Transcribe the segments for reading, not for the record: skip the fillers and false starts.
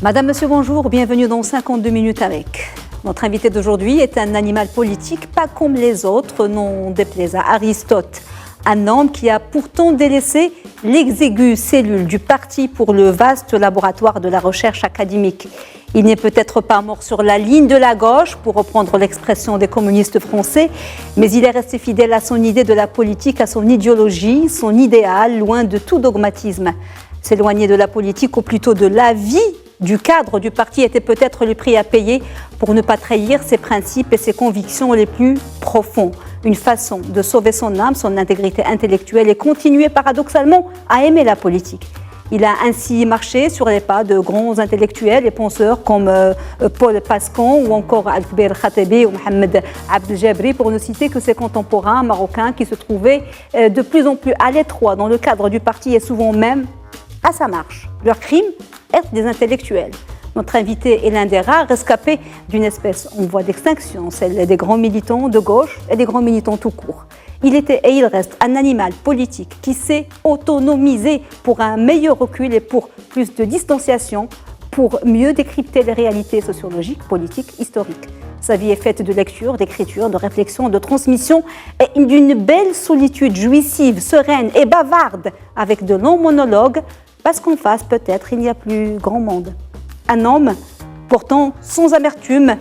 Madame, Monsieur, bonjour, bienvenue dans 52 minutes avec. Notre invité d'aujourd'hui est un animal politique pas comme les autres, non déplaise à Aristote. Un homme qui a pourtant délaissé l'exiguë cellule du parti pour le vaste laboratoire de la recherche académique. Il n'est peut-être pas mort sur la ligne de la gauche, pour reprendre l'expression des communistes français, mais il est resté fidèle à son idée de la politique, à son idéologie, son idéal, loin de tout dogmatisme. S'éloigner de la politique, ou plutôt de la vie du cadre du parti, était peut-être le prix à payer pour ne pas trahir ses principes et ses convictions les plus profonds. Une façon de sauver son âme, son intégrité intellectuelle et continuer paradoxalement à aimer la politique. Il a ainsi marché sur les pas de grands intellectuels et penseurs comme Paul Pascan ou encore Al-Kbir Khatebi ou Mohamed Abdel Jabri, pour ne citer que ses contemporains marocains qui se trouvaient de plus en plus à l'étroit dans le cadre du parti et souvent même à sa marche. Leur crime, être des intellectuels. Notre invité est l'un des rares rescapés d'une espèce en voie d'extinction, celle des grands militants de gauche et des grands militants tout court. Il était et il reste un animal politique qui s'est autonomisé pour un meilleur recul et pour plus de distanciation, pour mieux décrypter les réalités sociologiques, politiques, historiques. Sa vie est faite de lecture, d'écriture, de réflexion, de transmission et d'une belle solitude jouissive, sereine et bavarde, avec de longs monologues, parce qu'en face, peut-être, il n'y a plus grand monde. Un homme, pourtant sans amertume,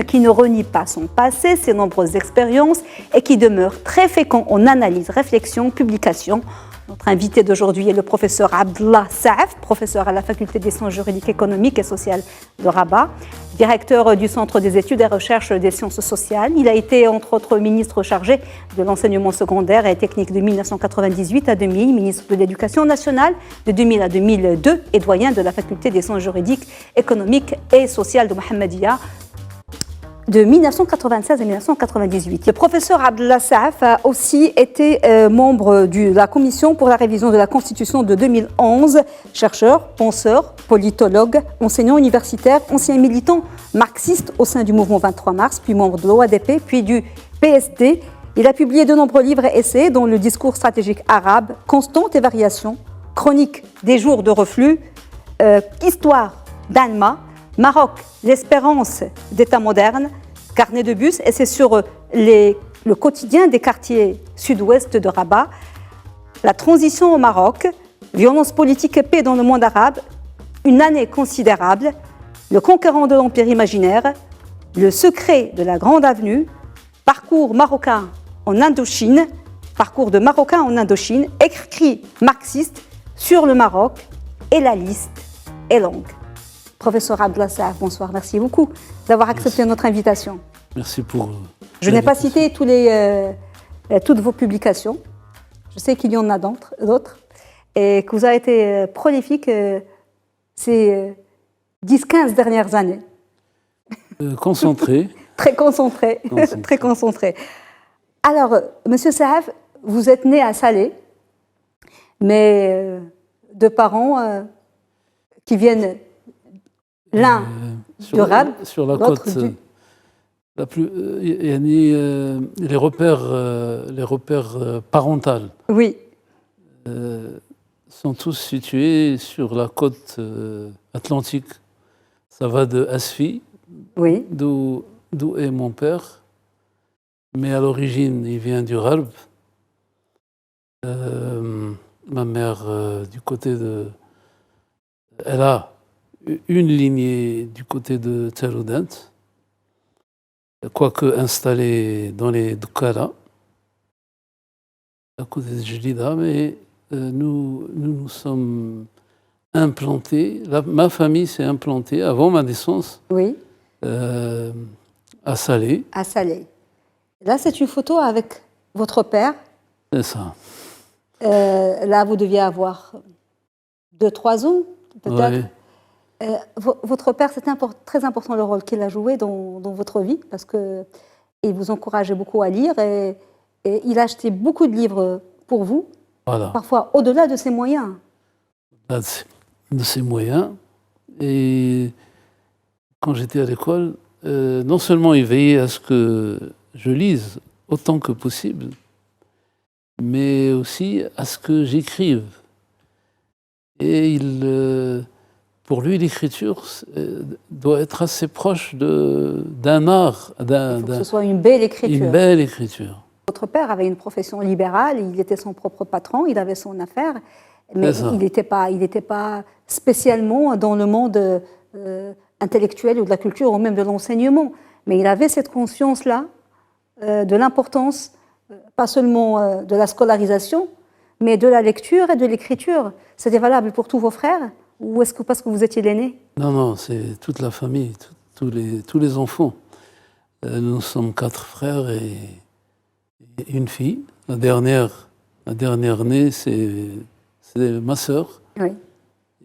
qui ne renie pas son passé, ses nombreuses expériences et qui demeure très fécond en analyse, réflexion, publication. Notre invité d'aujourd'hui est le professeur Abdallah Saaf, professeur à la faculté des sciences juridiques, économiques et sociales de Rabat, directeur du Centre des études et recherches des sciences sociales. Il a été, entre autres, ministre chargé de l'enseignement secondaire et technique de 1998 à 2000, ministre de l'Éducation nationale de 2000 à 2002 et doyen de la faculté des sciences juridiques, économiques et sociales de Mohammedia de 1996 à 1998. Le professeur Abdallah Saaf a aussi été membre de la commission pour la révision de la Constitution de 2011, chercheur, penseur, politologue, enseignant universitaire, ancien militant marxiste au sein du mouvement 23 mars, puis membre de l'OADP, puis du PSD. Il a publié de nombreux livres et essais, dont le discours stratégique arabe, Constante et variation, Chronique des jours de reflux, Histoire d'Alma, Maroc, l'espérance d'État moderne, carnet de bus, et c'est sur le quotidien des quartiers sud-ouest de Rabat, la transition au Maroc, violence politique et paix dans le monde arabe, une année considérable, le conquérant de l'empire imaginaire, le secret de la grande avenue, parcours marocain en Indochine, parcours de Marocain en Indochine, écrit marxiste sur le Maroc, et la liste est longue. Professeur Abdallah Saaf, bonsoir. Merci beaucoup d'avoir accepté notre invitation. Merci pour... Je n'ai pas cité toutes vos publications. Je sais qu'il y en a d'autres et que vous avez été prolifique ces 10-15 dernières années. Concentré. Très concentré. Très concentré. Alors, Monsieur Saaf, vous êtes né à Salé, mais de parents qui viennent... l'un du Rab, sur la côte, la plus, les repères parentaux. Oui. Sont tous situés sur la côte atlantique. Ça va de Asfi, oui, d'où est mon père, mais à l'origine, il vient du Rab. Ma mère, du côté de... Elle a une lignée du côté de Théroudant, quoique installée dans les Doukara, à côté de Jlida, mais nous sommes implantés, ma famille s'est implantée avant ma naissance, oui, à Salé. À Salé. Là, c'est une photo avec votre père. C'est ça. Là, vous deviez avoir 2-3 ans, peut-être. Oui. Votre père, c'est très important le rôle qu'il a joué dans votre vie, parce qu'il vous encourageait beaucoup à lire et il a acheté beaucoup de livres pour vous, Voilà. Parfois au-delà de ses moyens. De ses moyens. Et quand j'étais à l'école, non seulement il veillait à ce que je lise autant que possible, mais aussi à ce que j'écrive. Et il pour lui, l'écriture doit être assez proche d'un art. Il faut que ce soit une belle écriture. Une belle écriture. Votre père avait une profession libérale, il était son propre patron, il avait son affaire, mais il n'était pas spécialement dans le monde intellectuel ou de la culture ou même de l'enseignement. Mais il avait cette conscience-là de l'importance, pas seulement de la scolarisation, mais de la lecture et de l'écriture. C'était valable pour tous vos frères? Ou est-ce que parce que vous étiez l'aîné? Non, non, c'est toute la famille, tous les enfants. Nous sommes 4 frères et une fille. La dernière née, c'est ma sœur. Oui.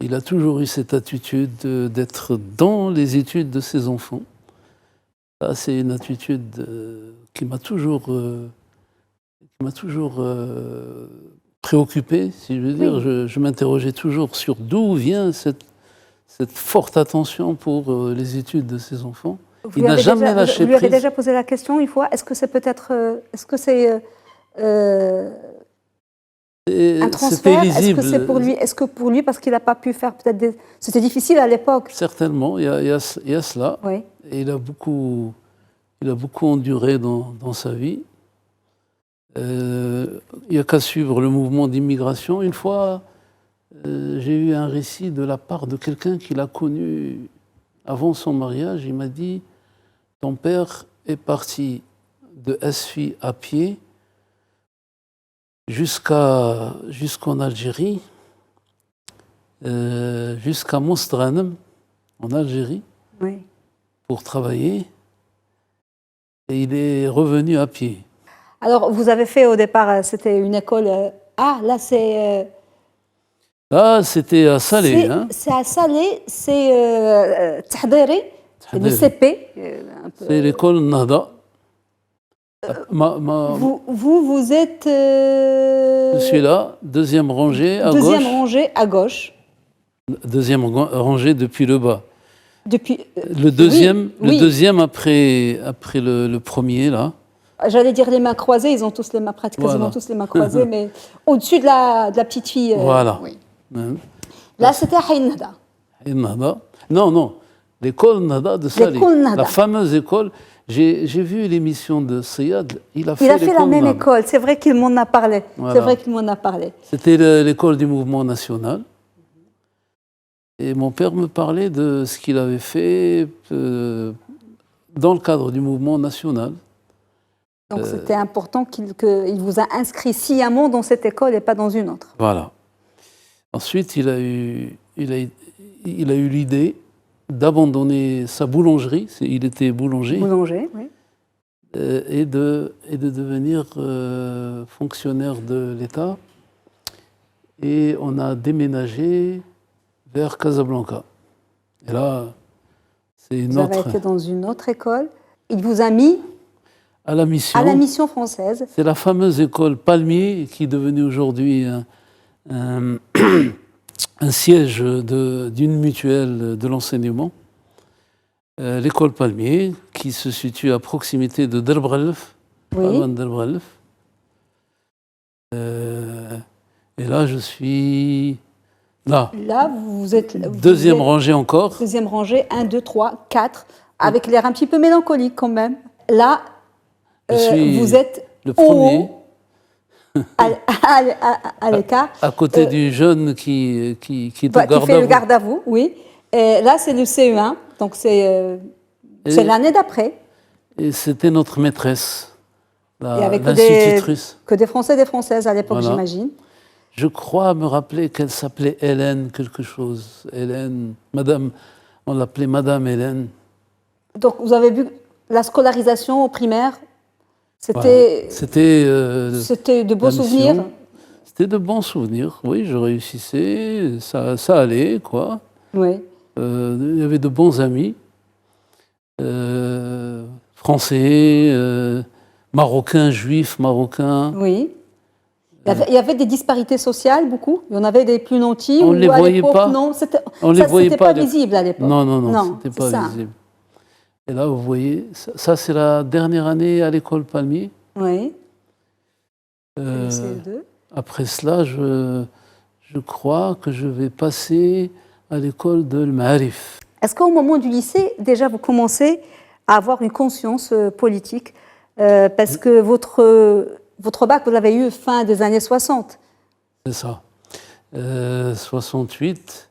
Il a toujours eu cette attitude d'être dans les études de ses enfants. Ça, c'est une attitude qui m'a toujours préoccupé, si je veux dire. Oui. Je m'interrogeais toujours sur d'où vient cette forte attention pour les études de ses enfants. Il n'a jamais lâché prise. Vous lui avez déjà posé la question une fois, est-ce que c'est peut-être un transfert? Est-ce que c'est pour lui? Est-ce que pour lui, parce qu'il n'a pas pu faire peut-être des... C'était difficile à l'époque. Certainement, il y a cela. Oui. Et il a beaucoup enduré dans sa vie. Il n'y a qu'à suivre le mouvement d'immigration. Une fois, j'ai eu un récit de la part de quelqu'un qu'il a connu avant son mariage. Il m'a dit, ton père est parti de Esfi à pied jusqu'en Algérie, jusqu'à Mostranam, en Algérie, Oui. pour travailler. Et il est revenu à pied. Alors, vous avez fait au départ, c'était une école... là, c'est... Là, c'était à Salé. C'est à Salé, c'est Tahdiri, c'est le CP. C'est l'école Nahda. Vous êtes... Je suis là, deuxième rangée à gauche. Deuxième rangée à gauche. Deuxième rangée depuis le bas. Depuis, le deuxième, oui. Le deuxième après le premier, là. J'allais dire les mains croisées, ils ont tous les mains, pratiquement Voilà. tous les mains croisées, mais au-dessus de la petite fille. Voilà. Oui. Hein. Là, c'était Haïn Nahda. Nahda. Non, l'école Nahda de Salé. La fameuse école. J'ai vu l'émission de Seyad, il a fait la même école, c'est vrai qu'il m'en a parlé. Voilà. C'est vrai qu'il m'en a parlé. C'était l'école du mouvement national. Et mon père me parlait de ce qu'il avait fait dans le cadre du mouvement national. Donc c'était important qu'il vous a inscrit sciemment dans cette école et pas dans une autre. Voilà. Ensuite, il a eu l'idée d'abandonner sa boulangerie, il était boulanger. Boulanger, oui. Et de devenir fonctionnaire de l'État. Et on a déménagé vers Casablanca. Et là, c'est une autre... Vous avez été dans une autre école. Il vous a mis à la mission française. C'est la fameuse école Palmier qui est devenue aujourd'hui un siège d'une mutuelle de l'enseignement. L'école Palmier, qui se situe à proximité de Derbrelef, oui. Pas loin de Derbrelef. Et là, je suis là. Là, vous êtes... Deuxième rangée encore. Deuxième rangée, 1, 2, 3, 4, avec l'air un petit peu mélancolique quand même. Là, vous êtes le premier. À l'écart. À côté du jeune qui est au garde à vous. Qui fait le garde à vous, oui. Et là, c'est le CE1, donc c'est l'année d'après. Et c'était notre maîtresse, l'institutrice. Que des Français et des Françaises à l'époque, voilà. J'imagine. Je crois me rappeler qu'elle s'appelait Hélène quelque chose. Hélène, madame, on l'appelait Madame Hélène. Donc vous avez vu la scolarisation au primaire, c'était de beaux souvenirs. C'était de bons souvenirs, oui, je réussissais, ça allait, quoi. Oui. Il y avait de bons amis, français, marocains, juifs, marocains. Oui. Il y avait des disparités sociales, beaucoup. Il y en avait des plus nantis. On ne les voyait pas. Non, c'était pas visible à l'époque. Non, c'était pas visible. Et là, vous voyez, ça c'est la dernière année à l'école Palmier. Oui. Après cela, je crois que je vais passer à l'école de l'Ma'arif. Est-ce qu'au moment du lycée, déjà, vous commencez à avoir une conscience politique parce que votre bac, vous l'avez eu fin des années 60. C'est ça. 68,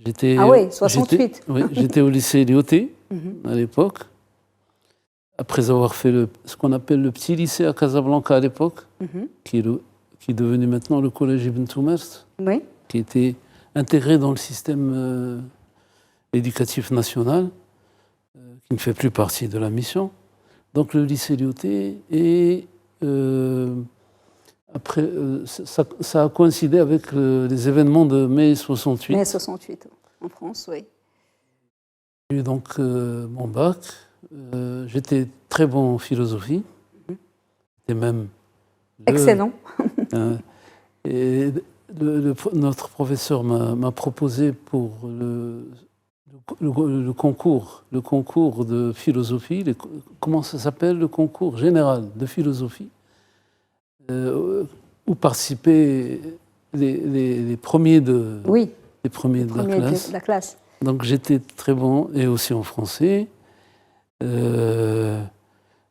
j'étais... Ah oui, 68. J'étais au lycée Lyoté, à l'époque, après avoir fait ce qu'on appelle le petit lycée à Casablanca à l'époque, qui est devenu maintenant le collège Ibn Toumert, Oui. qui était intégré dans le système éducatif national, qui ne fait plus partie de la mission. Donc le lycée Lyoté, et après, ça a coïncidé avec les événements de mai 68. Mai 68, en France, oui. J'ai eu donc mon bac. J'étais très bon en philosophie. Et même... Excellent. Et notre professeur m'a proposé pour le concours de philosophie, comment ça s'appelle, le concours général de philosophie, où participaient les premiers de la classe. Donc j'étais très bon, et aussi en français.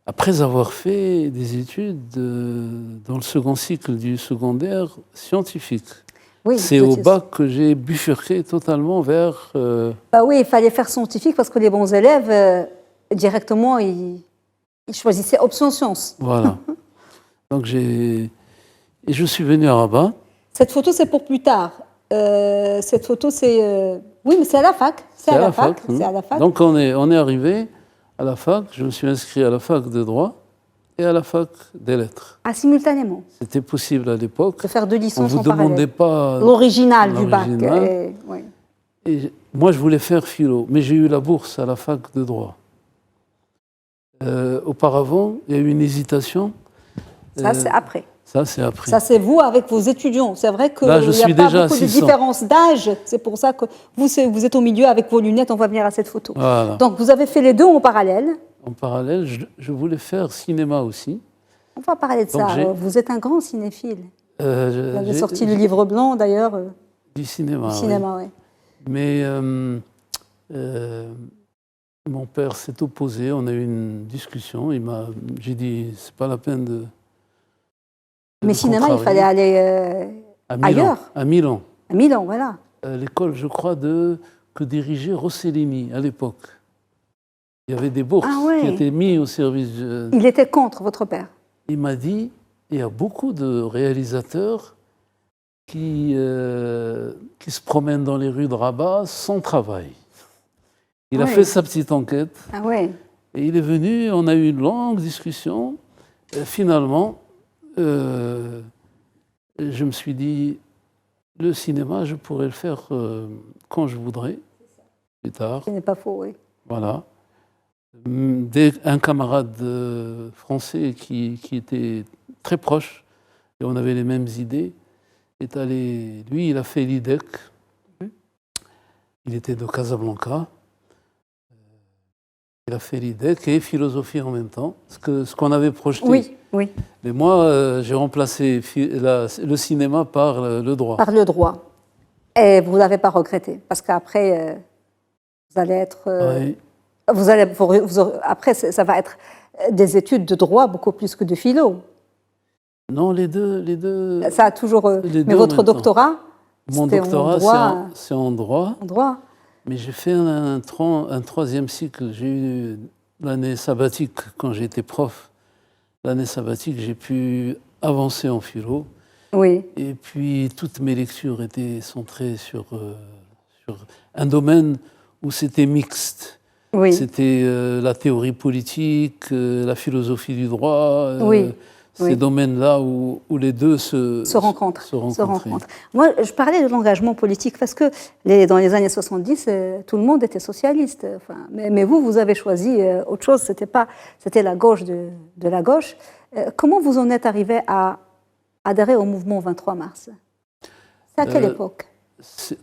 Après avoir fait des études dans le second cycle du secondaire scientifique. Oui, c'est au bac que j'ai bifurqué totalement vers... Bah oui, il fallait faire scientifique parce que les bons élèves, directement, ils choisissaient option sciences. Voilà. Donc et je suis venu à Rabat. Cette photo, c'est pour plus tard. Cette photo, c'est... Oui, mais c'est à la fac. C'est à la fac. Donc on est arrivé à la fac. Je me suis inscrit à la fac de droit et à la fac des lettres. Ah, simultanément. C'était possible à l'époque. De faire 2 licences en parallèle. On ne vous demandait pas... L'original du bac. Oui. Et moi, je voulais faire philo, mais j'ai eu la bourse à la fac de droit. Auparavant, il y a eu une hésitation. Ça, c'est après. Ça, c'est après. Ça, c'est vous avec vos étudiants. C'est vrai qu'il n'y a pas beaucoup de différence d'âge. C'est pour ça que vous êtes au milieu avec vos lunettes. On va venir à cette photo. Voilà. Donc, vous avez fait les deux en parallèle. En parallèle, je voulais faire cinéma aussi. On va parler de ça. Vous êtes un grand cinéphile. Vous avez sorti le livre blanc, d'ailleurs. Du cinéma, oui. Mais mon père s'est opposé. On a eu une discussion. J'ai dit, c'est pas la peine de... Mais cinéma, il fallait aller ailleurs. À Milan. À Milan, voilà. L'école, je crois, que dirigeait Rossellini à l'époque. Il y avait des bourses qui étaient mises au service... Il était contre, votre père. Il m'a dit, il y a beaucoup de réalisateurs qui se promènent dans les rues de Rabat sans travail. Il a fait sa petite enquête. Et il est venu, on a eu une longue discussion. Et finalement... je me suis dit, le cinéma, je pourrais le faire quand je voudrais, plus tard. Ce n'est pas faux, oui. Voilà. Un camarade français qui était très proche, et on avait les mêmes idées, est allé... Lui, il a fait l'IDEC. Il était de Casablanca. Il a fait l'IDEC et philosophie en même temps, ce qu'on avait projeté. Oui. Mais moi, j'ai remplacé le cinéma par le droit. Par le droit. Et vous ne l'avez pas regretté, parce qu'après, vous allez être... après, ça va être des études de droit beaucoup plus que de philo. Non, les deux... Ça a toujours... Mais votre doctorat, mon doctorat, c'est en droit. En droit. Mais j'ai fait un troisième cycle. J'ai eu l'année sabbatique quand j'étais prof. L'année sabbatique, j'ai pu avancer en philo. Oui. Et puis, toutes mes lectures étaient centrées sur un domaine où c'était mixte. Oui. C'était la théorie politique, la philosophie du droit, ces domaines-là où les deux se rencontrent. Moi, je parlais de l'engagement politique parce que dans les années 70, tout le monde était socialiste. Enfin, mais vous avez choisi autre chose. C'était la gauche de la gauche. Comment vous en êtes arrivé à adhérer au mouvement 23 mars? C'est à quelle époque?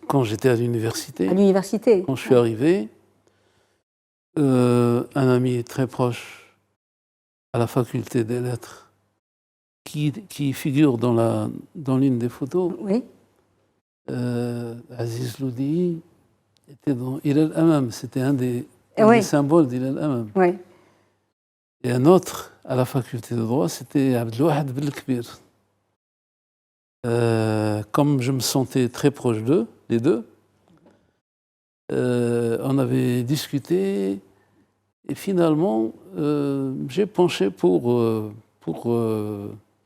Quand j'étais à l'université. À l'université. Quand je suis arrivé, un ami très proche à la faculté des lettres, qui figure dans l'une des photos, oui. Aziz Loudi, était dans Ilal Amam. C'était un des symboles d'Ilal Amam. Oui. Et un autre, à la faculté de droit, c'était Abdelwahad Belkbir. Comme je me sentais très proche d'eux, les deux, on avait discuté et finalement, j'ai penché pour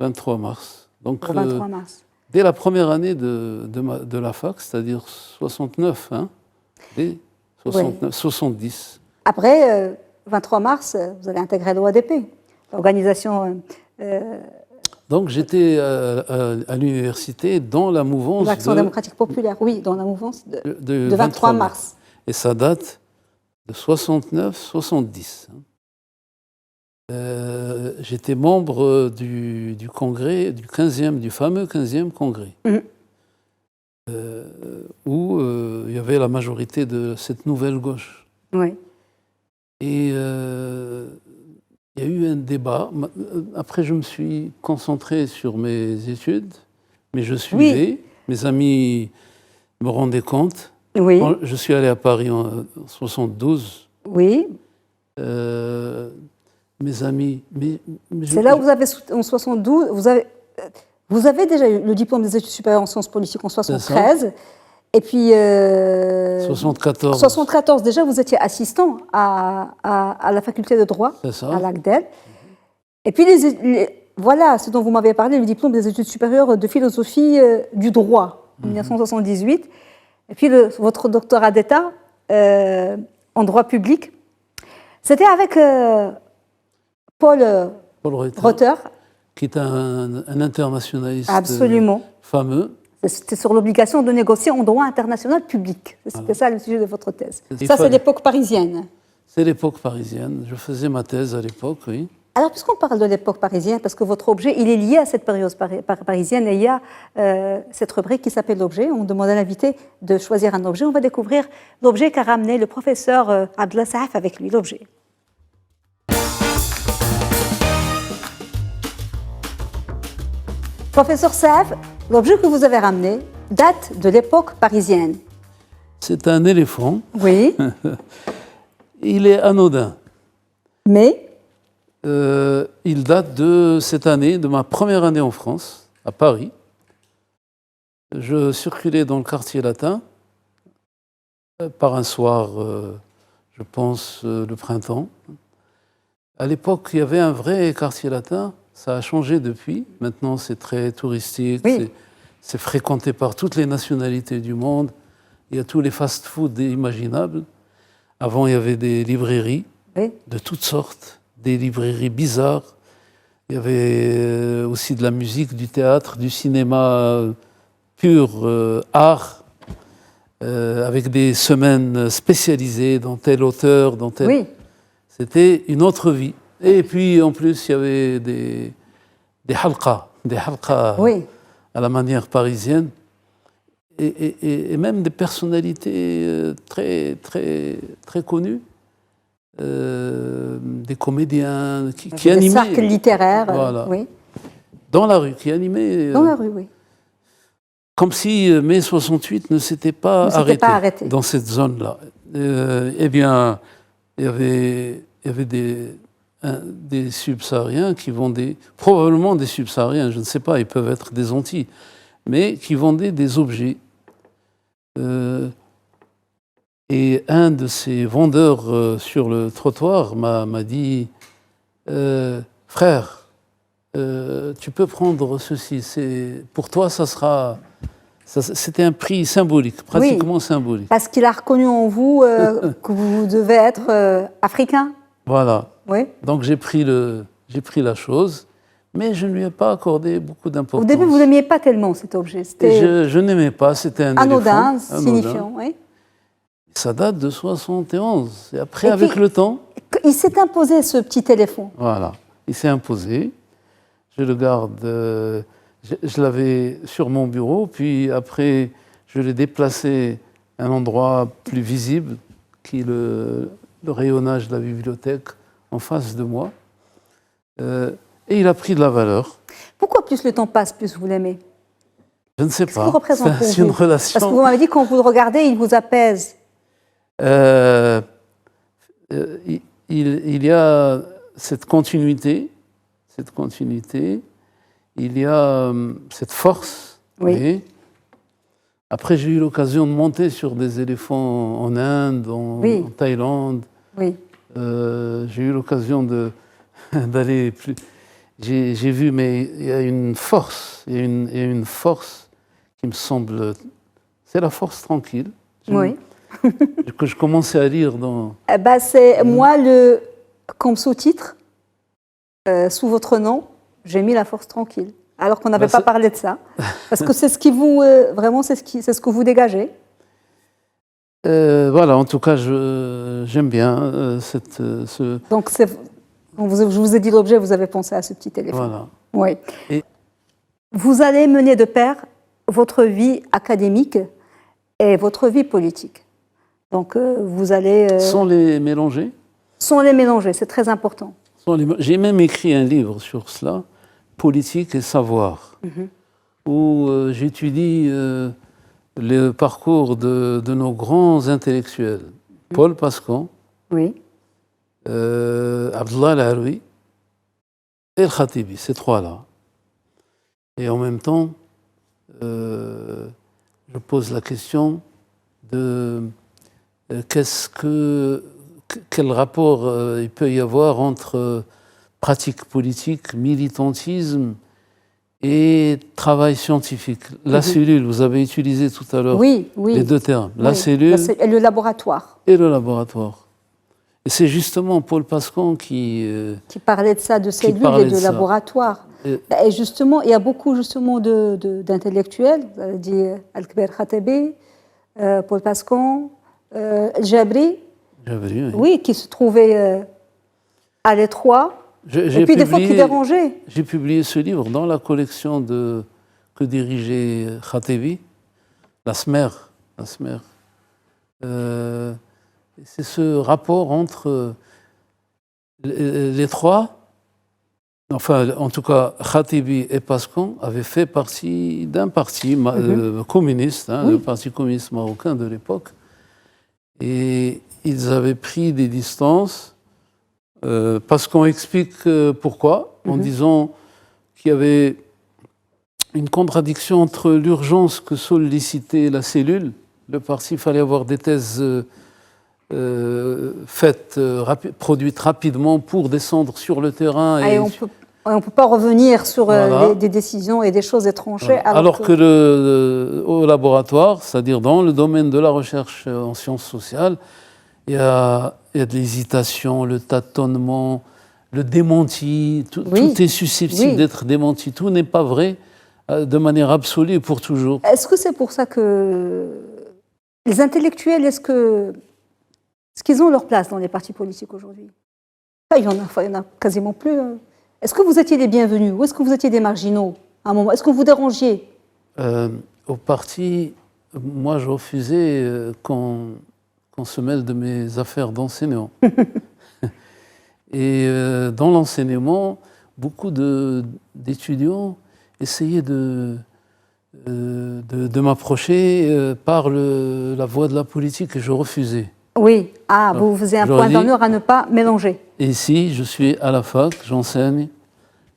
23 mars. Donc, pour 23 mars. Dès la première année de la fac, c'est-à-dire 69, hein, dès 69, 70. Après, 23 mars, vous avez intégré l'OADP, l'organisation... Donc j'étais à l'université dans la mouvance l'Action démocratique populaire, oui, dans la mouvance de 23 mars. Et ça date de 69-70. J'étais membre du congrès, du fameux 15e congrès, où il y avait la majorité de cette nouvelle gauche. Oui. Et il y a eu un débat. Après, je me suis concentré sur mes études, mais je suivais. Mes amis me rendaient compte. Oui. Je suis allé à Paris en 72. Oui. Mes amis... C'est là où vous avez, en 72, vous avez déjà eu le diplôme des études supérieures en sciences politiques en 73. Et puis... 74. 74, déjà, vous étiez assistant à la faculté de droit, à l'ACDEL. Et puis, voilà ce dont vous m'avez parlé, le diplôme des études supérieures de philosophie du droit, en 1978. Et puis, votre doctorat d'État en droit public. C'était avec Paul Reuter, qui est un internationaliste fameux. C'était sur l'obligation de négocier en droit international public. C'était ça le sujet de votre thèse. Ça, c'est l'époque parisienne. C'est l'époque parisienne. Je faisais ma thèse à l'époque, oui. Alors, puisqu'on parle de l'époque parisienne, parce que votre objet, il est lié à cette période parisienne, et il y a cette rubrique qui s'appelle l'objet. On demande à l'invité de choisir un objet. On va découvrir l'objet qu'a ramené le professeur Abdallah Saaf avec lui, l'objet. Professeur Saaf, l'objet que vous avez ramené date de l'époque parisienne. C'est un éléphant. Oui. Il est anodin. Mais il date de cette année, de ma première année en France, à Paris. Je circulais dans le quartier latin par un soir, je pense, le printemps. À l'époque, il y avait un vrai quartier latin. Ça a changé depuis. Maintenant, c'est très touristique. Oui. C'est fréquenté par toutes les nationalités du monde. Il y a tous les fast-foods imaginables. Avant, il y avait des librairies de toutes sortes, des librairies bizarres. Il y avait aussi de la musique, du théâtre, du cinéma pur art, avec des semaines spécialisées dans tel auteur, dans tel... Oui. C'était une autre vie. Et puis, en plus, il y avait des halqa à la manière parisienne, et même des personnalités très, très, très connues, des comédiens qui animaient... Des cercles littéraires, voilà, oui. Dans la rue, qui animaient... Dans la rue, oui. Comme si mai 68 ne s'était pas arrêté dans cette zone-là. Eh bien, il y avait des subsahariens qui vendaient, probablement des subsahariens, je ne sais pas, ils peuvent être des Antilles, mais qui vendaient des objets. Et un de ces vendeurs sur le trottoir m'a dit « Frère, tu peux prendre ceci, pour toi ça sera... » C'était un prix symbolique, pratiquement symbolique. Parce qu'il a reconnu en vous que vous devez être africain. Voilà. Oui. Donc j'ai pris la chose, mais je ne lui ai pas accordé beaucoup d'importance. Au début, vous n'aimiez pas tellement cet objet. Je n'aimais pas, c'était un anodin, éléphant. Signifiant, oui. Ça date de 71. Et après, avec le temps... Il s'est imposé, ce petit éléphant. Voilà. Il s'est imposé. Je le garde... je l'avais sur mon bureau, puis après, je l'ai déplacé à un endroit plus visible, qui est le rayonnage de la bibliothèque en face de moi. Et il a pris de la valeur. Pourquoi plus le temps passe, plus vous l'aimez? Je ne sais pas. Qu'est-ce qu'il représente pour vous? C'est une relation. Parce que vous m'avez dit, quand vous le regardez, il vous apaise. Euh, il y a cette continuité, il y a cette force. Oui. Et après, j'ai eu l'occasion de monter sur des éléphants en Inde, en Thaïlande. Oui. J'ai eu l'occasion d'aller plus. J'ai vu, mais il y a une force, il y a une force qui me semble. C'est la force tranquille. Oui. Que je commençais à lire dans. C'est moi, comme sous-titre, sous votre nom, j'ai mis la force tranquille. Alors qu'on n'avait pas parlé de ça. Parce que c'est ce qui vous. Vraiment, c'est ce que vous dégagez. Voilà, en tout cas, j'aime bien ce. Donc, je vous ai dit l'objet, vous avez pensé à ce petit éléphant. Voilà. Oui. Et vous allez mener de pair votre vie académique et votre vie politique. Donc, vous allez. Sans les mélanger. Sans les mélanger, c'est très important. J'ai même écrit un livre sur cela, Politique et savoir, où j'étudie le parcours de nos grands intellectuels, Paul Pascan, oui. Abdullah Al-Aroui et El Khatibi, ces trois-là. Et en même temps, je pose la question de quel rapport il peut y avoir entre pratique politique, militantisme et travail scientifique. La cellule, vous avez utilisé tout à l'heure les deux termes. La cellule et le laboratoire. Et le laboratoire. Et c'est justement Paul Pascan qui parlait de ça, de cellules et de laboratoire. Et justement, il y a beaucoup d'intellectuels, vous avez dit Al-Kber Khatibi, Paul Pascan, Jabri, oui, qui se trouvaient à l'étroit. Et puis des fois qui dérangeaient. J'ai publié ce livre dans la collection que dirigeait Khatibi, la Smer. C'est ce rapport entre les trois. Enfin, en tout cas, Khatibi et Pascan avaient fait partie d'un parti communiste, le Parti communiste marocain de l'époque. Et ils avaient pris des distances, parce qu'on explique pourquoi, en disant qu'il y avait une contradiction entre l'urgence que sollicitait la cellule. Le parti, il fallait avoir des thèses produites rapidement pour descendre sur le terrain. Et on ne peut pas revenir sur des décisions et des choses étrangères. Alors que au laboratoire, c'est-à-dire dans le domaine de la recherche en sciences sociales, il y a de l'hésitation, le tâtonnement, le démenti. Tout est susceptible d'être démenti. Tout n'est pas vrai de manière absolue pour toujours. Est-ce que c'est pour ça que les intellectuels, est-ce qu'ils ont leur place dans les partis politiques aujourd'hui? Il y en a quasiment plus. Est-ce que vous étiez les bienvenus ou est-ce que vous étiez des marginaux à un moment? Est-ce que vous dérangiez? Au parti, moi, je refusais qu'on se mêle de mes affaires d'enseignant. Et dans l'enseignement, beaucoup d'étudiants essayaient de m'approcher par la voie de la politique et je refusais. Oui, vous faisiez un point d'honneur à ne pas mélanger. Et ici, je suis à la fac, j'enseigne.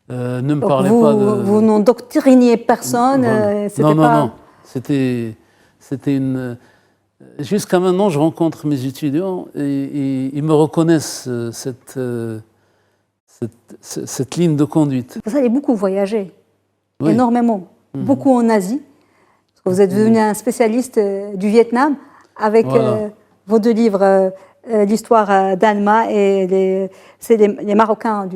Ne me parlez pas de... Vous n'endoctriniez personne. Non. C'était une... Jusqu'à maintenant, je rencontre mes étudiants et ils me reconnaissent cette ligne de conduite. Vous allez beaucoup voyager, énormément, beaucoup en Asie. Parce que vous êtes devenu un spécialiste du Vietnam avec vos deux livres, l'histoire d'Alma et les Marocains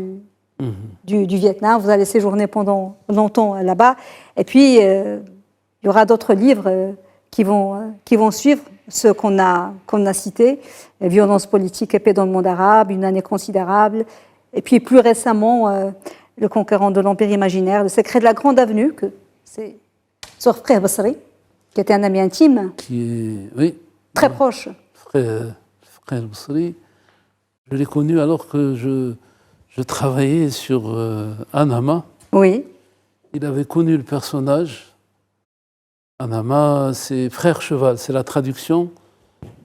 du Vietnam. Vous allez séjourner pendant longtemps là-bas. Et puis, il y aura d'autres livres qui vont suivre, ceux qu'on a cités, Violence politique et paix dans le monde arabe, Une année considérable, et puis plus récemment, Le conquérant de l'empire imaginaire, Le secret de la grande avenue, que c'est sur Frère Basri, qui était un ami intime, très proche. Frère Basri, je l'ai connu alors que je travaillais sur Anama. Oui. Il avait connu le personnage. Anama, c'est Frère Cheval, c'est la traduction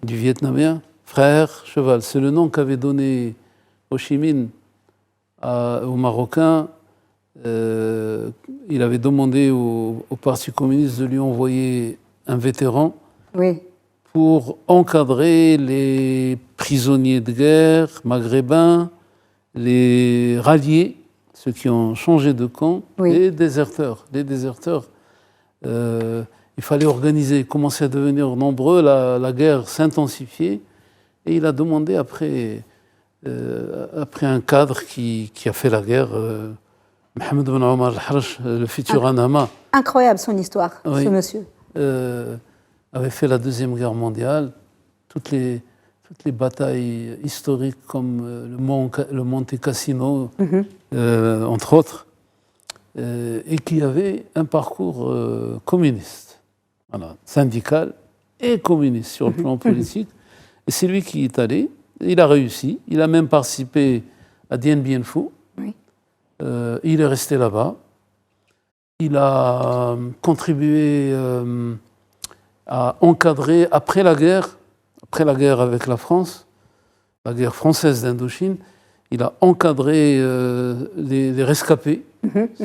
du vietnamien. frère, cheval. C'est le nom qu'avait donné Ho Chi Minh aux Marocains. Il avait demandé au Parti communiste de lui envoyer un vétéran pour encadrer les prisonniers de guerre maghrébins, les ralliés, ceux qui ont changé de camp, les déserteurs. Les déserteurs, il fallait organiser, commencer à devenir nombreux, la guerre s'intensifiait, et il a demandé après un cadre qui a fait la guerre, Mohamed Ben Omar Al-Harj, le futur Anama. Incroyable son histoire, ce monsieur. Avait fait la Deuxième Guerre mondiale, toutes les batailles historiques comme le Monte Cassino, entre autres, et qui avait un parcours communiste, voilà, syndical et communiste sur le plan politique. Et c'est lui qui est allé, il a réussi, il a même participé à Dien Bien Phu. Il est resté là-bas. Il a contribué à encadrer, après la guerre avec la France, la guerre française d'Indochine, il a encadré les rescapés, les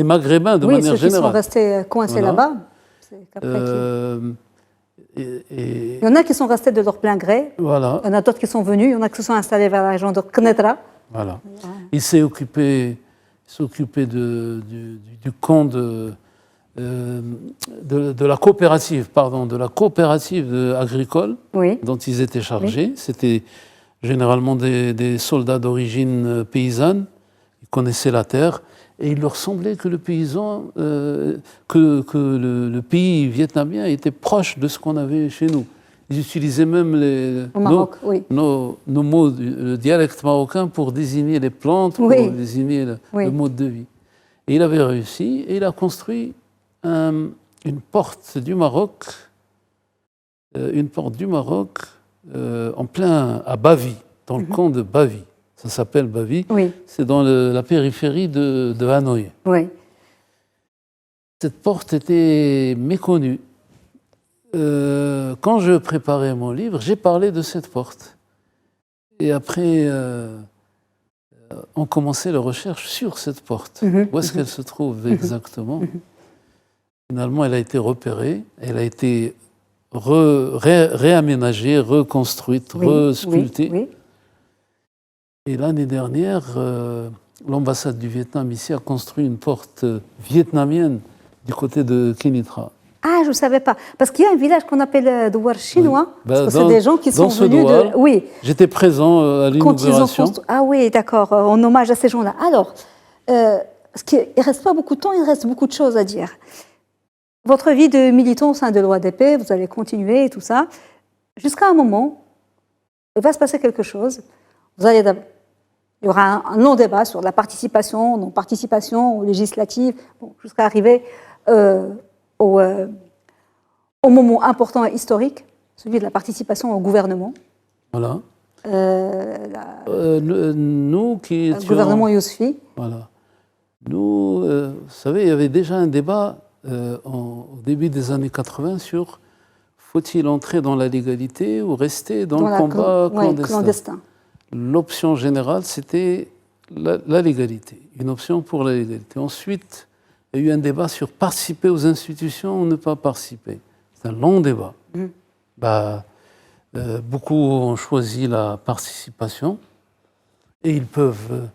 Maghrébins de manière générale. Ceux qui sont restés coincés là-bas. Il y en a qui sont restés de leur plein gré, il y en a d'autres qui sont venus, il y en a qui se sont installés vers la région de Knetra. Voilà. Il s'est occupé du camp de la coopérative, agricole dont ils étaient chargés. C'était généralement des soldats d'origine paysanne. Ils connaissaient la terre et il leur semblait que le paysan, que le pays vietnamien était proche de ce qu'on avait chez nous. Ils utilisaient même nos mots, le dialecte marocain pour désigner les plantes, pour désigner le mode de vie. Et il avait réussi et il a construit une porte du Maroc, en plein à Bavi, dans le camp de Bavi. Ça s'appelle Bavi. C'est dans la périphérie de Hanoï. Cette porte était méconnue. Quand je préparais mon livre, j'ai parlé de cette porte. Et après, on commençait la recherche sur cette porte. Où est-ce qu'elle se trouve exactement? Finalement, elle a été repérée, elle a été réaménagée, reconstruite, resculptée. Et l'année dernière, l'ambassade du Vietnam ici a construit une porte vietnamienne du côté de Kénitra. Ah, je ne savais pas. Parce qu'il y a un village qu'on appelle Douar chinois. Parce que c'est des gens qui sont venus de... Oui. J'étais présent à l'inauguration. Ah oui, d'accord, en hommage à ces gens-là. Alors, il ne reste pas beaucoup de temps, il reste beaucoup de choses à dire. Votre vie de militant au sein de l'OADP, vous allez continuer et tout ça. Jusqu'à un moment, il va se passer quelque chose. Il y aura un long débat sur la participation, non-participation aux législatives, jusqu'à arriver au moment important et historique, celui de la participation au gouvernement. Voilà. Nous qui étions... Le gouvernement Yousfi. Voilà. Nous, vous savez, il y avait déjà un débat au début des années 80 sur faut-il entrer dans la légalité ou rester dans le combat clandestin. L'option générale, c'était la légalité, une option pour la légalité. Ensuite, il y a eu un débat sur participer aux institutions ou ne pas participer. C'est un long débat. Beaucoup ont choisi la participation et ils peuvent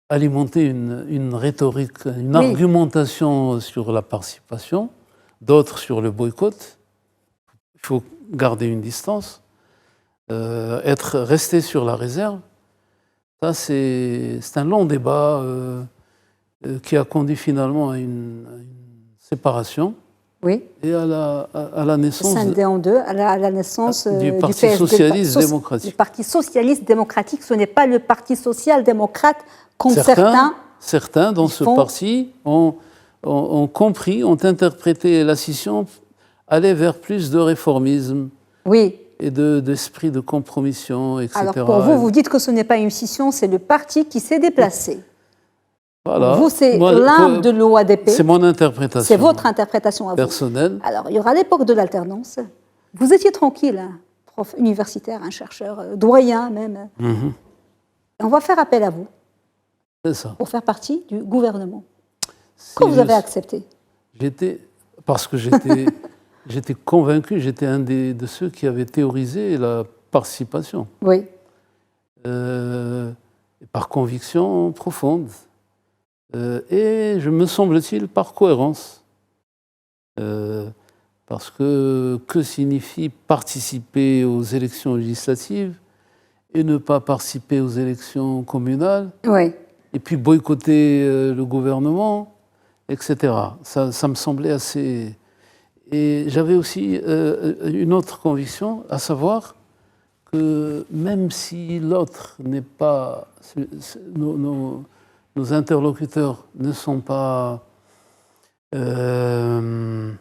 alimenter une rhétorique, une argumentation sur la participation, d'autres sur le boycott. Il faut garder une distance, rester sur la réserve. Ça, c'est un long débat qui a conduit finalement à une séparation. Et à la naissance scindé en deux, à la naissance du Parti socialiste démocratique. Le Parti socialiste démocratique, ce n'est pas le Parti social-démocrate comme certains. Certains dans ce parti ont compris, ont interprété la scission aller vers plus de réformisme. Et d'esprit de compromission, etc. Alors pour vous, vous dites que ce n'est pas une scission, c'est le parti qui s'est déplacé. Voilà. Vous, c'est l'âme de l'OADP. C'est mon interprétation. C'est votre interprétation à vous. Personnelle. Alors, il y aura l'époque de l'alternance, Vous étiez tranquille, hein, prof universitaire, un chercheur, doyen même. On va faire appel à vous C'est ça. pour faire partie du gouvernement. Pourquoi vous avez accepté? Parce que j'étais convaincu, j'étais un de ceux qui avaient théorisé la participation. Oui. Par conviction profonde. Et je me semble-t-il par cohérence. Parce que signifie participer aux élections législatives et ne pas participer aux élections communales, Oui. et puis boycotter le gouvernement, etc. Ça me semblait assez... Et j'avais aussi une autre conviction, à savoir que même si l'autre n'est pas... Nos interlocuteurs ne sont pas... ne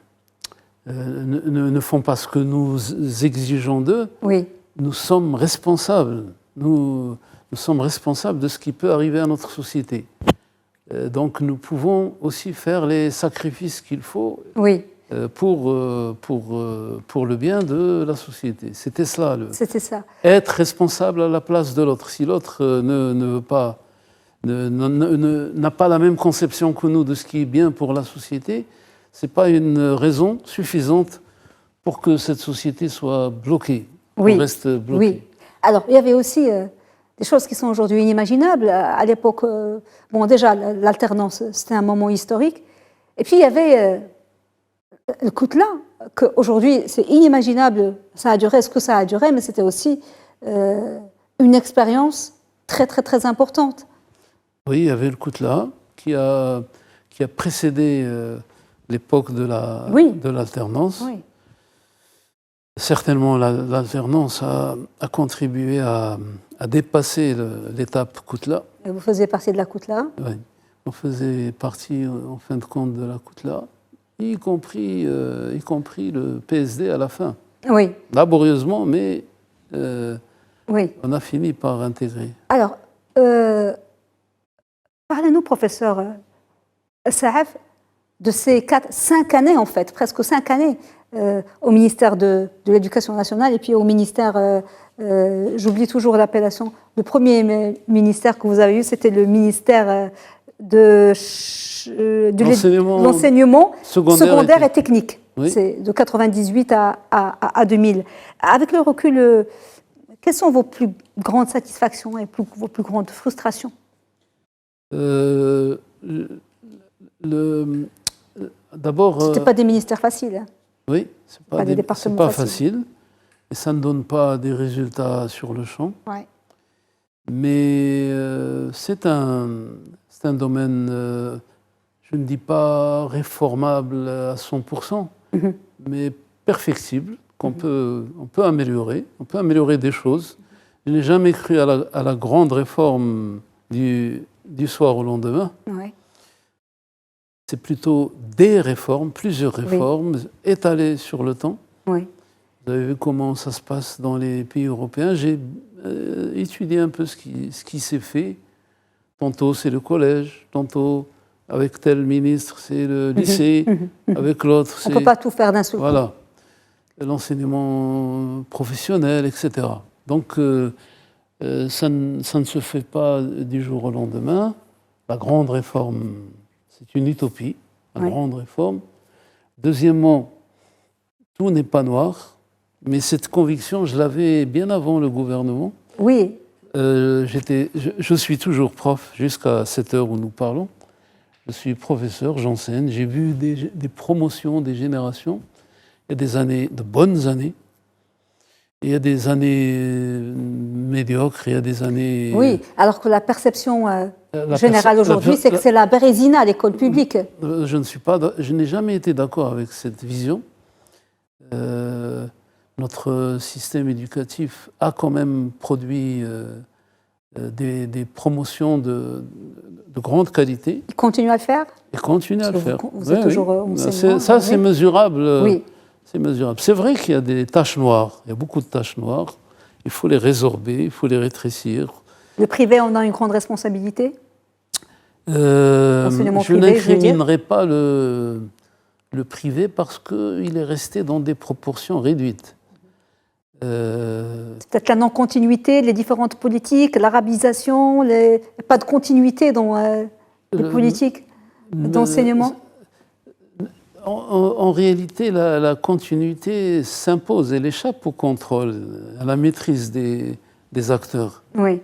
font pas ce que nous exigeons d'eux, Oui. nous sommes responsables. Nous sommes responsables de ce qui peut arriver à notre société. Donc nous pouvons aussi faire les sacrifices qu'il faut Oui. Pour le bien de la société. C'était cela. C'était ça. Être responsable à la place de l'autre. Si l'autre ne veut pas, n'a pas la même conception que nous de ce qui est bien pour la société, ce n'est pas une raison suffisante pour que cette société soit bloquée, Oui. reste bloquée. Oui. Alors, il y avait aussi des choses qui sont aujourd'hui inimaginables. À l'époque, bon, déjà, l'alternance, c'était un moment historique. Et puis, il y avait le Koutla, qu'aujourd'hui, c'est inimaginable. Ça a duré ce que ça a duré, mais c'était aussi une expérience très, très, très importante. Oui, il y avait le Koutla qui a précédé l'époque de l'alternance. Oui. Certainement, l'alternance a contribué à dépasser l'étape Koutla. Et vous faisiez partie de la Koutla? Oui, on faisait partie, en fin de compte, de la Koutla, y compris le PSD à la fin. Oui. Laborieusement, mais oui. On a fini par intégrer. Alors, parlez-nous, professeur Saaf, de ces 5 années, en fait, presque 5 années, au ministère de l'Éducation nationale et puis au ministère, j'oublie toujours l'appellation, le premier ministère que vous avez eu, c'était le ministère de l'enseignement secondaire et technique. Oui. C'est de 98 à 2000. Avec le recul, quelles sont vos plus grandes satisfactions et vos plus grandes frustrations? D'abord... Ce n'étaient pas des ministères faciles. Oui, ce n'est pas facile. Et ça ne donne pas des résultats sur le champ. Ouais. Mais c'est un domaine, je ne dis pas réformable à 100%, mais perfectible, on peut améliorer. On peut améliorer des choses. Je n'ai jamais cru à la grande réforme du soir au lendemain. Ouais. C'est plutôt des réformes, plusieurs réformes, étalées sur le temps. Oui. Vous avez vu comment ça se passe dans les pays européens. J'ai étudié un peu ce qui s'est fait. Tantôt c'est le collège, tantôt avec tel ministre c'est le lycée, avec l'autre c'est... On ne peut pas tout faire d'un seul coup. Voilà. L'enseignement professionnel, etc. Donc ça ne se fait pas du jour au lendemain. La grande réforme... C'est une utopie, la grande réforme. Deuxièmement, tout n'est pas noir, mais cette conviction, je l'avais bien avant le gouvernement. Oui. Je suis toujours prof jusqu'à cette heure où nous parlons. Je suis professeur, j'enseigne. J'ai vu des promotions, des générations. Il y a des années, de bonnes années. Il y a des années médiocres, il y a des années... Oui, alors que la perception générale aujourd'hui, c'est que c'est la Bérésina, l'école publique. Je n'ai jamais été d'accord avec cette vision. Notre système éducatif a quand même produit des promotions de grande qualité. Il continue à le faire? Il continue à le faire. Vous êtes toujours enseignant? Ça, c'est mesurable. Oui. C'est mesurable. C'est vrai qu'il y a des taches noires, il y a beaucoup de taches noires. Il faut les résorber, il faut les rétrécir. Le privé en a une grande responsabilité? Je n'incriminerai pas le privé parce qu'il est resté dans des proportions réduites. C'est peut-être la non-continuité, les différentes politiques, l'arabisation, pas de continuité dans les politiques d'enseignement. En réalité, la continuité s'impose, elle échappe au contrôle, à la maîtrise des acteurs. Oui.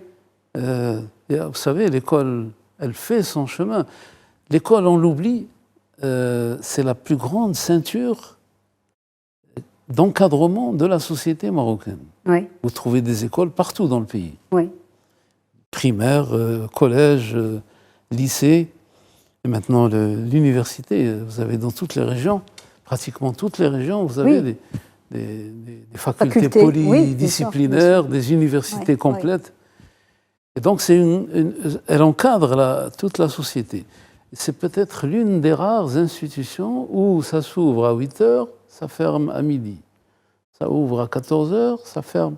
Vous savez, l'école, elle fait son chemin. L'école, on l'oublie, c'est la plus grande ceinture d'encadrement de la société marocaine. Oui. Vous trouvez des écoles partout dans le pays. Oui. Primaire, collège, lycée, et maintenant l'université. Vous avez dans toutes les régions, pratiquement toutes les régions, vous avez des facultés polydisciplinaires, des universités complètes. Et donc, elle encadre toute la société. C'est peut-être l'une des rares institutions où ça s'ouvre à 8 heures, ça ferme à midi. Ça ouvre à 14 heures, ça ferme.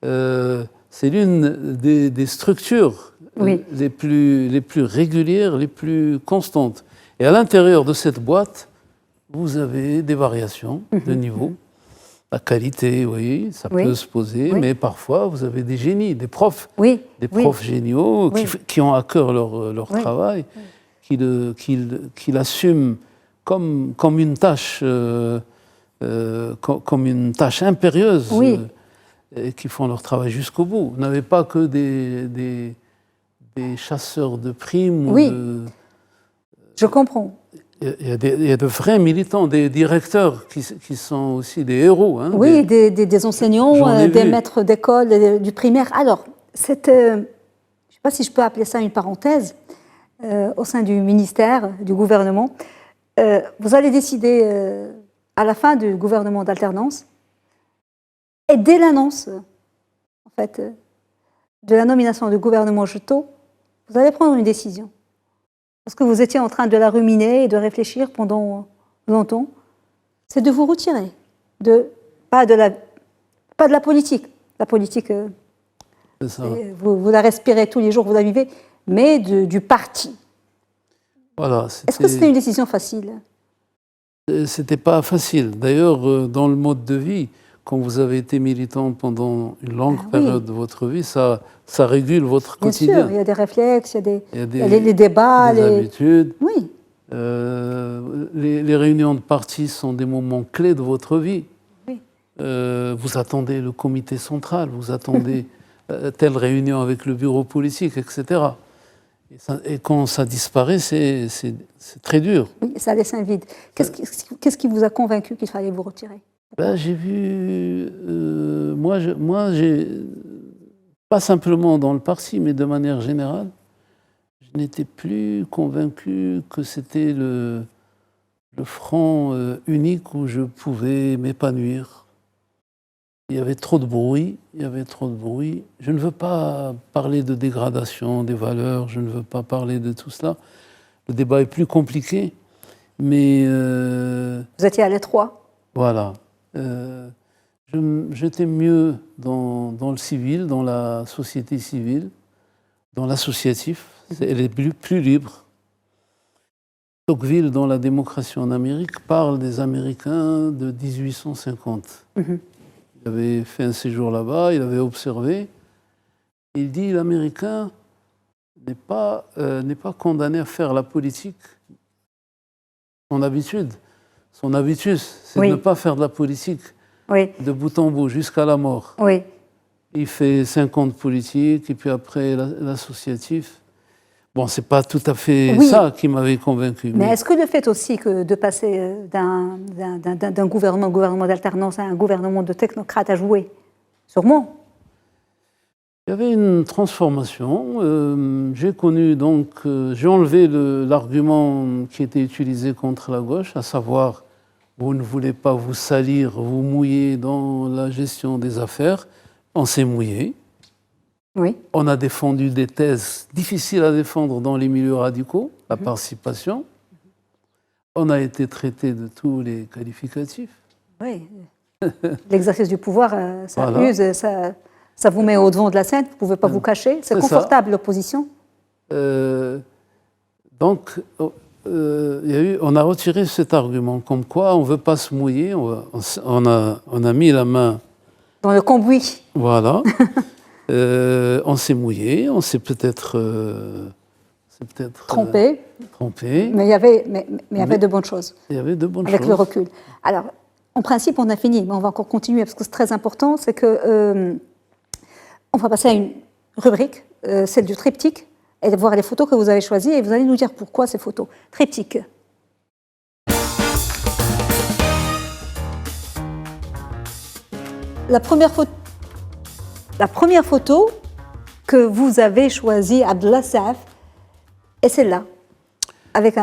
C'est l'une des structures les plus régulières, les plus constantes. Et à l'intérieur de cette boîte, vous avez des variations de niveau. La qualité, oui, ça peut se poser, mais parfois vous avez des génies, des profs, profs géniaux qui ont à cœur leur travail, qui l'assument comme une tâche, comme une tâche impérieuse, et qui font leur travail jusqu'au bout. Vous n'avez pas que des chasseurs de primes. Je comprends. Il y a de vrais militants, des directeurs qui sont aussi des héros. Hein, des enseignants, des maîtres d'école, du primaire. Alors, je ne sais pas si je peux appeler ça une parenthèse, au sein du ministère, du gouvernement, vous allez décider à la fin du gouvernement d'alternance, et dès l'annonce, en fait, de la nomination du gouvernement Juteau, vous allez prendre une décision. Parce que vous étiez en train de la ruminer et de réfléchir pendant longtemps, c'est de vous retirer. Pas de la politique. La politique, vous la respirez tous les jours, vous la vivez, mais du parti. Voilà, est-ce que c'était une décision facile? C'était pas facile. D'ailleurs, dans le mode de vie, quand vous avez été militant pendant une longue période de votre vie, ça régule votre quotidien. Bien sûr, il y a des réflexes, il y a les débats, des habitudes. Oui. Les réunions de parti sont des moments clés de votre vie. Oui. Vous attendez le comité central, vous attendez telle réunion avec le bureau politique, etc. Et quand ça disparaît, c'est très dur. Oui, ça laisse un vide. Qu'est-ce qui vous a convaincu qu'il fallait vous retirer? J'ai vu, moi j'ai, pas simplement dans le parti, mais de manière générale, je n'étais plus convaincu que c'était le front unique où je pouvais m'épanouir. Il y avait trop de bruit, Je ne veux pas parler de dégradation des valeurs, je ne veux pas parler de tout cela. Le débat est plus compliqué, mais... Vous étiez à l'étroit. Voilà. J'étais mieux dans le civil, dans la société civile, dans l'associatif. Elle est plus libre. Tocqueville, dans La démocratie en Amérique, parle des Américains de 1850. Il avait fait un séjour là-bas, il avait observé. Il dit l'Américain n'est pas condamné à faire la politique. Son habitude, c'est de ne pas faire de la politique de bout en bout jusqu'à la mort. Oui. Il fait 50 politiques et puis après l'associatif. Bon, c'est pas tout à fait ça qui m'avait convaincu. Mais est-ce que le fait aussi de passer d'un gouvernement d'alternance à un gouvernement de technocrates a joué? Sûrement. Il y avait une transformation. J'ai connu donc, j'ai enlevé l'argument qui était utilisé contre la gauche, à savoir vous ne voulez pas vous salir, vous mouiller dans la gestion des affaires. On s'est mouillé. Oui. On a défendu des thèses difficiles à défendre dans les milieux radicaux, la participation. On a été traité de tous les qualificatifs. Oui. L'exercice du pouvoir, ça use, ça vous met au devant de la scène, vous ne pouvez pas vous cacher. C'est confortable, l'opposition. Donc, on a retiré cet argument, comme quoi on ne veut pas se mouiller. On a mis la main Dans le cambouis. Voilà. On s'est mouillé, on s'est peut-être Trompé. trompé. Mais il y avait de bonnes choses. Il y avait de bonnes avec choses. le recul. Alors, en principe, on a fini, mais on va encore continuer parce que c'est très important. C'est que on va passer à une rubrique, celle du triptyque, et voir les photos que vous avez choisies. Et vous allez nous dire pourquoi ces photos. Triptyque. La première photo que vous avez choisie, Abdallah Saaf, est celle-là, avec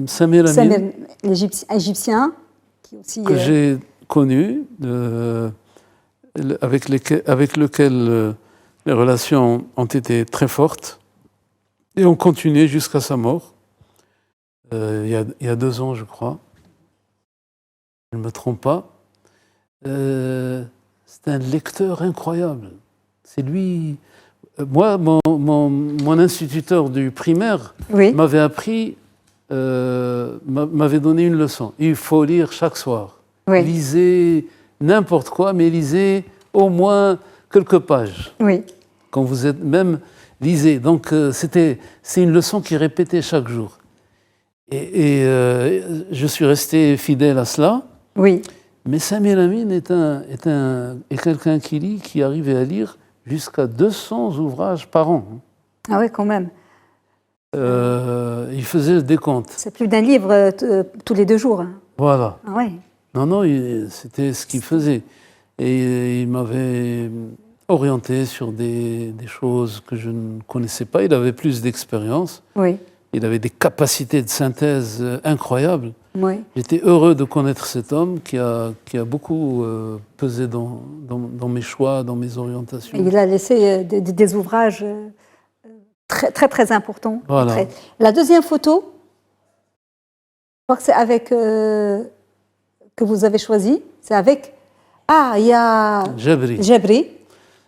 Samir Amin, l'Égyptien, qui aussi que j'ai connu, avec lequel les relations ont été très fortes et ont continué jusqu'à sa mort, il y a 2 ans, je crois. Je ne me trompe pas. C'est un lecteur incroyable. C'est lui. Moi, mon instituteur du primaire m'avait appris, m'avait donné une leçon. Il faut lire chaque soir. Oui. Lisez n'importe quoi, mais lisez au moins quelques pages. Oui. Quand vous êtes même, lisez. Donc c'est une leçon qu'il répétait chaque jour. Et je suis resté fidèle à cela. Oui. Mais Samir Amin est quelqu'un qui lit, qui arrivait à lire jusqu'à 200 ouvrages par an. Ah oui, quand même. Il faisait le décompte. C'est plus d'un livre tous les 2 jours. Voilà. Ah ouais. Non, c'était ce qu'il faisait. Et il m'avait orienté sur des choses que je ne connaissais pas. Il avait plus d'expérience. Oui. Il avait des capacités de synthèse incroyables. Oui. J'étais heureux de connaître cet homme qui a beaucoup pesé dans mes choix, dans mes orientations. Et il a laissé des ouvrages très, très, très importants. Voilà. La deuxième photo, je crois que c'est avec... que vous avez choisi, c'est avec... Ah, il y a... Jabri.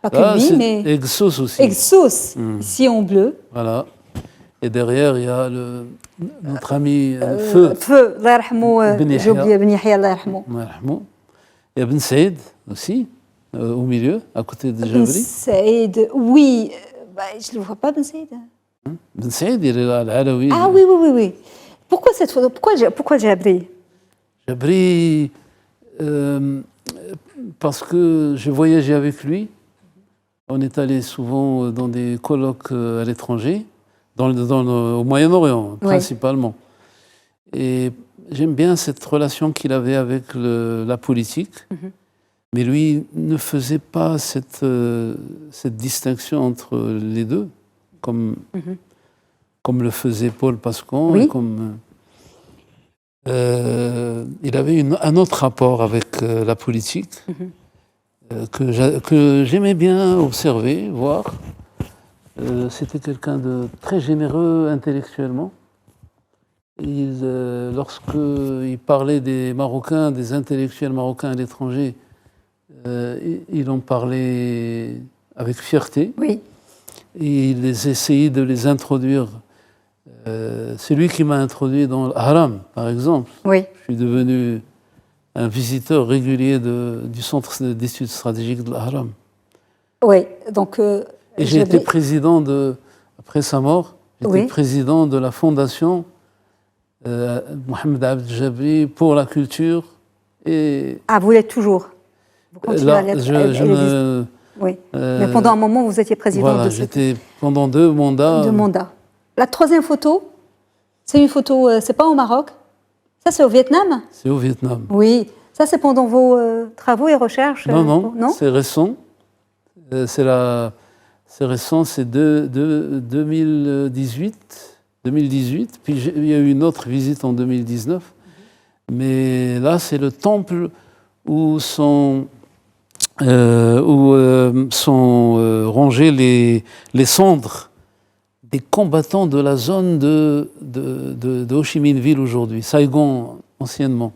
Pas que lui, mais... Exos aussi. Exos, ici en bleu. Voilà. Et derrière, il y a notre ami Feu. Feu, Allah yarhamou, j'ai oublié Ben Yahya, Allah yarhamou. Il y a Ben Saïd aussi, au milieu, à côté de Ben Jabri. Saïd, oui. Je ne le vois pas, Ben Saïd. Ben Saïd, il est là, l'Alaoui. Ah oui. Pourquoi cette photo? Pourquoi Jabri? Jabri, parce que je voyageais avec lui. On est allé souvent dans des colloques à l'étranger. Au Moyen-Orient, principalement. Et j'aime bien cette relation qu'il avait avec la politique. Mais lui ne faisait pas cette distinction entre les deux, comme le faisait Paul Pascon. Oui. Il avait un autre rapport avec la politique que j'aimais bien observer, voir. C'était quelqu'un de très généreux intellectuellement. Lorsqu'il parlait des Marocains, des intellectuels marocains à l'étranger, il en parlait avec fierté. Oui. Et il essayait de les introduire. C'est lui qui m'a introduit dans l'Haram, par exemple. Oui. Je suis devenu un visiteur régulier du Centre d'études stratégiques de l'Haram. Oui, donc... Et j'ai été président après sa mort, j'étais président de la fondation Mohamed Abd Jabri pour la culture. Ah, vous l'êtes toujours? Vous continuez à l'être? Oui, mais pendant un moment, vous étiez président de cette... j'étais pendant 2 mandats. 2 mandats. La troisième photo, c'est une photo, c'est pas au Maroc? Ça, c'est au Vietnam? C'est au Vietnam. Oui. Ça, c'est pendant vos travaux et recherches? Non, c'est récent. C'est récent, c'est 2018, puis il y a eu une autre visite en 2019. Mais là, c'est le temple où sont rangées les cendres des combattants de la zone de Ho Chi Minh Ville aujourd'hui, Saigon anciennement.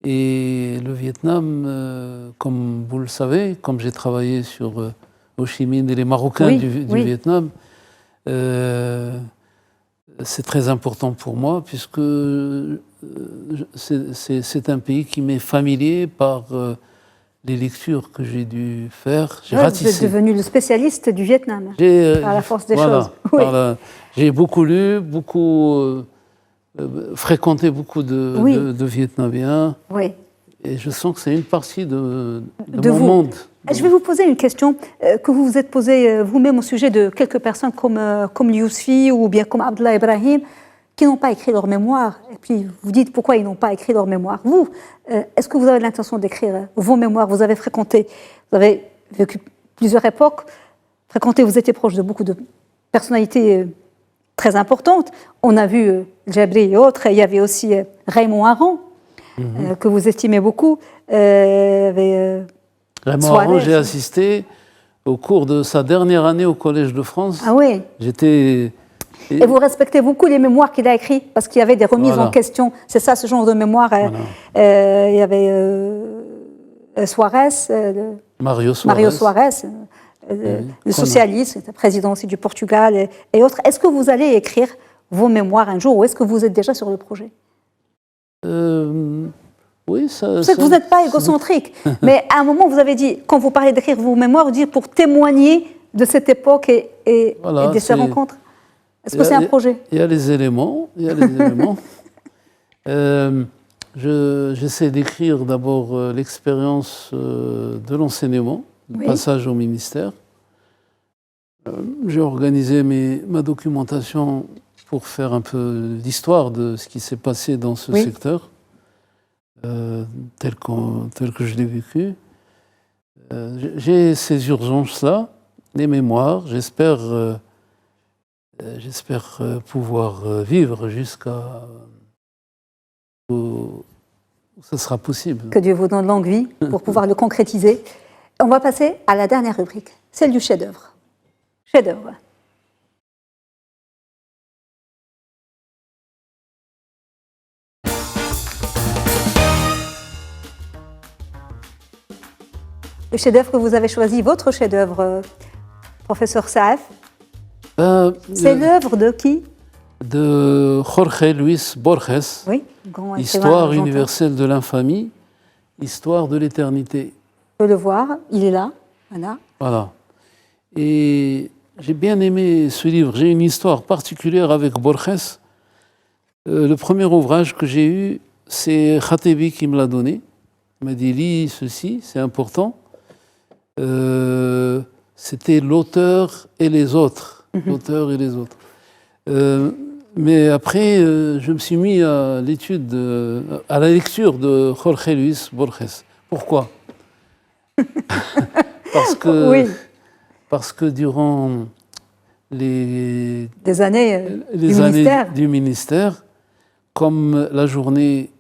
Et le Vietnam, comme vous le savez, comme j'ai travaillé sur Ho Chi Minh et les Marocains du Vietnam, c'est très important pour moi puisque c'est un pays qui m'est familier par les lectures que j'ai dû faire. J'ai Vous ratissé. êtes devenu le spécialiste du Vietnam, par la force des choses. Oui. J'ai beaucoup lu, beaucoup fréquenté beaucoup de Vietnamiens. Oui. Et je sens que c'est une partie de De mon vous. monde. Je vais vous poser une question que vous vous êtes posée vous-même au sujet de quelques personnes comme Yousfi ou bien comme Abdallah Ibrahim qui n'ont pas écrit leur mémoire. Et puis vous dites pourquoi ils n'ont pas écrit leur mémoire. Vous, est-ce que vous avez l'intention d'écrire vos mémoires? Vous avez fréquenté, vous avez vécu plusieurs époques, vous étiez proche de beaucoup de personnalités très importantes. On a vu Djabri et autres. Il y avait aussi Raymond Aron, que vous estimez beaucoup. Raymond Aron, j'ai assisté au cours de sa dernière année au Collège de France. Ah oui. Et vous respectez beaucoup les mémoires qu'il a écrites parce qu'il y avait des remises en question. C'est ça, ce genre de mémoire. Il y avait Mario Soares, le socialiste, président aussi du Portugal et autres. Est-ce que vous allez écrire vos mémoires un jour ou est-ce que vous êtes déjà sur le projet? Oui, ça. Je sais que vous n'êtes pas égocentrique, mais à un moment, vous avez dit, quand vous parlez d'écrire vos mémoires, vous dites pour témoigner de cette époque et de ces rencontres. Est-ce que c'est un projet? Il y a les éléments. J'essaie d'écrire d'abord l'expérience de l'enseignement, le passage au ministère. J'ai organisé ma documentation pour faire un peu l'histoire de ce qui s'est passé dans ce secteur. Tel que je l'ai vécu. J'ai ces urgences-là, les mémoires. J'espère pouvoir vivre jusqu'à où ce sera possible. Que Dieu vous donne longue vie pour pouvoir le concrétiser. On va passer à la dernière rubrique, celle du chef-d'œuvre. Chef-d'œuvre. Le chef-d'œuvre que vous avez choisi, votre chef-d'œuvre, professeur Saaf, c'est l'œuvre de qui? De Jorge Luis Borges, Histoire universelle de l'infamie, Histoire de l'éternité. On peut le voir, il est là, Voilà. Et j'ai bien aimé ce livre. J'ai une histoire particulière avec Borges. Le premier ouvrage que j'ai eu, c'est Khatebi qui me l'a donné. Il m'a dit, lis ceci, c'est important. C'était l'auteur et les autres. L'auteur et les autres. Mais après, je me suis mis à l'étude, à la lecture de Jorge Luis Borges. Pourquoi? Parce que durant les années du ministère, comme la journée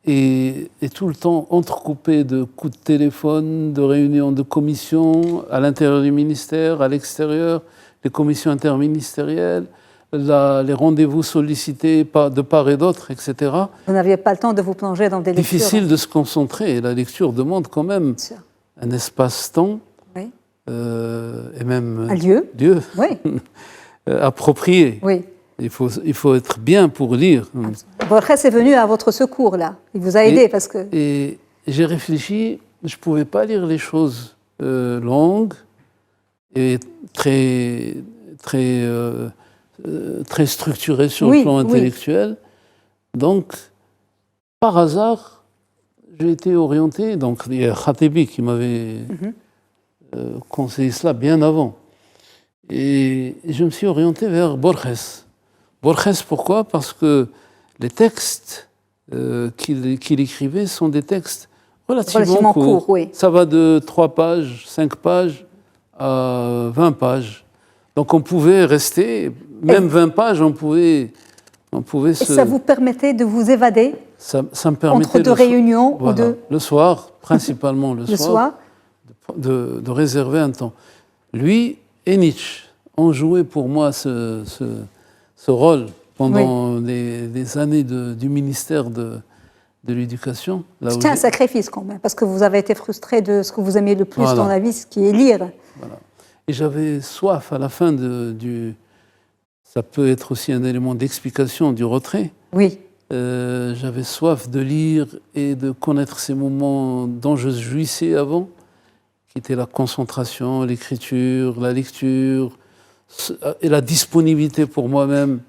est tout le temps entrecoupée de coups de téléphone, de réunions de commissions à l'intérieur du ministère, à l'extérieur, les commissions interministérielles, les rendez-vous sollicités de part et d'autre, etc. Vous n'aviez pas le temps de vous plonger dans des lectures. Difficile de se concentrer. La lecture demande quand même un espace-temps et même un lieu approprié. Oui. Il faut être bien pour lire. Borges est venu à votre secours, là. Il vous a aidé parce que... Et j'ai réfléchi, je ne pouvais pas lire les choses longues et très structurées sur le plan intellectuel. Donc, par hasard, j'ai été orienté. Donc, il y a Khatebi qui m'avait conseillé cela bien avant. Et je me suis orienté vers Borges. Borges, pourquoi? Parce que les textes qu'il écrivait sont des textes relativement courts. Oui. Ça va de 3 pages, 5 pages à 20 pages. Donc on pouvait rester, même 20 pages, on pouvait et ça vous permettait de vous évader ça me permettait entre deux réunions ou deux... Le soir, principalement le soir, de réserver un temps. Lui et Nietzsche ont joué pour moi ce rôle pendant des années du ministère de l'Éducation. C'était un sacrifice quand même, parce que vous avez été frustré de ce que vous aimiez le plus dans la vie, ce qui est lire. Voilà. Et j'avais soif à la fin ça peut être aussi un élément d'explication du retrait. Oui. J'avais soif de lire et de connaître ces moments dont je jouissais avant, qui étaient la concentration, l'écriture, la lecture et la disponibilité pour moi-même.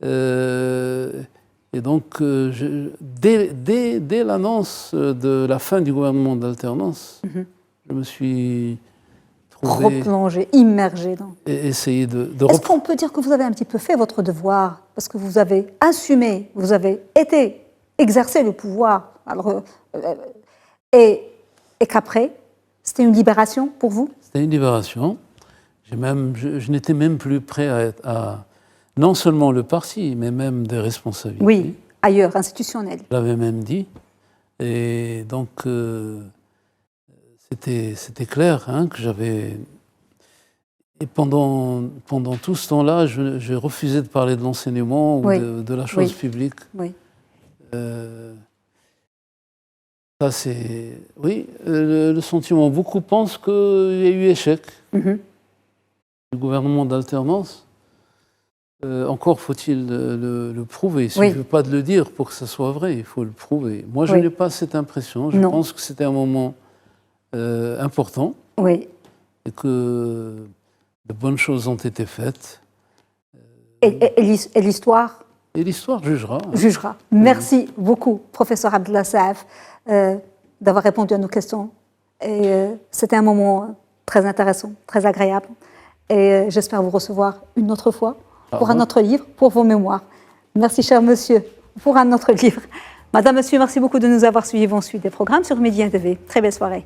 Et donc, dès l'annonce de la fin du gouvernement d'alternance, je me suis trouvé... Replongé, immergé dans... Et essayé de Est-ce qu'on peut dire que vous avez un petit peu fait votre devoir? Parce que vous avez assumé, vous avez exercé le pouvoir. Alors, et qu'après, c'était une libération pour vous? C'était une libération. Je n'étais même plus prêt à non seulement le parti, mais même des responsabilités. Oui, ailleurs, institutionnelles. Je l'avais même dit. Et donc, c'était clair que j'avais... Et pendant tout ce temps-là, j'ai refusé de parler de l'enseignement ou de la chose publique. Oui. Ça, c'est... Oui, le sentiment. Beaucoup pensent qu'il y a eu échec du gouvernement d'alternance. Encore faut-il le prouver. Il ne suffit pas de le dire pour que ça soit vrai, il faut le prouver. Moi, je n'ai pas cette impression. Je pense que c'était un moment important et que de bonnes choses ont été faites. Et l'histoire? Et l'histoire jugera. Jugera. Merci beaucoup, professeur Abdallah Saaf, d'avoir répondu à nos questions. C'était un moment très intéressant, très agréable. Et j'espère vous recevoir une autre fois pour un autre livre, pour vos mémoires. Merci, cher monsieur, pour un autre livre. Madame, monsieur, merci beaucoup de nous avoir suivis. On suit des programmes sur Média TV. Très belle soirée.